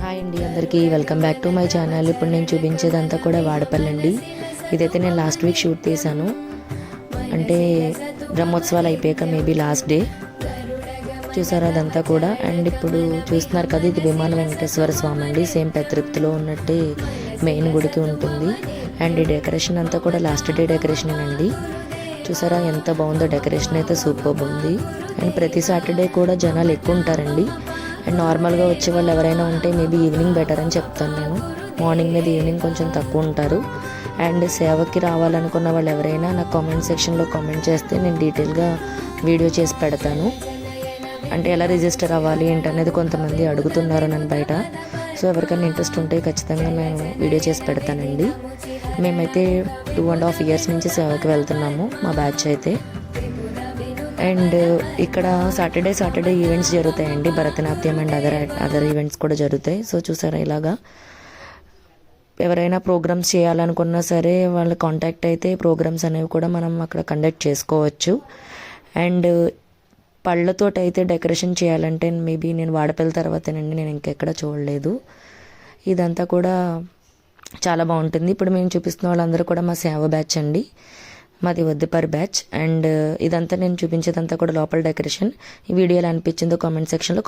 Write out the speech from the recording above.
Hi అండి, అందరికీ welcome back to my channel. ఇప్పుడు నేను చూపించేదంతా కూడా వాడపల్లి అండి. ఇదైతే నేను లాస్ట్ వీక్ షూట్ చేశాను, అంటే బ్రహ్మోత్సవాలు అయిపోయాక మేబీ లాస్ట్ డే. చూసారు అదంతా కూడా. అండ్ ఇప్పుడు చూస్తున్నారు కదా, ఇది విమాన వెంకటేశ్వర స్వామి అండి. సేమ్ పెత్తిరుప్తిలో ఉన్నట్టే మెయిన్ గుడికి ఉంటుంది. అండ్ ఈ డెకరేషన్ అంతా కూడా లాస్ట్ డే డెకరేషన్ అండి. చూసారా ఎంత బాగుందో, డెకరేషన్ అయితే సూపర్ ఉంది. అండ్ ప్రతి సాటర్డే కూడా జనాలు ఎక్కువ ఉంటారండి. అండ్ నార్మల్గా వచ్చే వాళ్ళు ఎవరైనా ఉంటే మేబీ ఈవినింగ్ బెటర్ అని చెప్తాను నేను. మార్నింగ్ మీద ఈవినింగ్ కొంచెం తక్కువ ఉంటారు. అండ్ సేవకి రావాలనుకున్న వాళ్ళు ఎవరైనా నాకు కామెంట్ సెక్షన్లో కామెంట్ చేస్తే నేను డీటెయిల్గా వీడియో చేసి పెడతాను. అంటే ఎలా రిజిస్టర్ అవ్వాలి ఏంటనేది కొంతమంది అడుగుతున్నారు నన్ను బయట. సో ఎవరికైనా ఇంట్రెస్ట్ ఉంటే ఖచ్చితంగా నేను వీడియో చేసి పెడతానండి. మేమైతే 2.5 years నుంచి సేవకి వెళ్తున్నాము, మా బ్యాచ్ అయితే. అండ్ ఇక్కడ సాటర్డే ఈవెంట్స్ జరుగుతాయండి, భరతనాట్యం అండ్ అదర్ ఈవెంట్స్ కూడా జరుగుతాయి. సో చూసారా, ఇలాగా ఎవరైనా ప్రోగ్రామ్స్ చేయాలనుకున్నా సరే వాళ్ళ కాంటాక్ట్ అయితే ప్రోగ్రామ్స్ అనేవి కూడా మనం అక్కడ కండక్ట్ చేసుకోవచ్చు. అండ్ పళ్ళతోటి అయితే డెకరేషన్ చేయాలంటే మేబీ నేను వాడపల్లి తర్వాతేనండి, నేను ఇంకెక్కడ చూడలేదు. ఇదంతా కూడా చాలా బాగుంటుంది. ఇప్పుడు మేము చూపిస్తున్న వాళ్ళందరూ కూడా మా సేవ బ్యాచ్ అండి, మాది వద్దుపరి బ్యాచ్. అండ్ ఇదంతా నేను చూపించేదంతా కూడా లోపల డెకరేషన్. ఈ వీడియోలో అనిపించిందో కామెంట్ సెక్షన్లో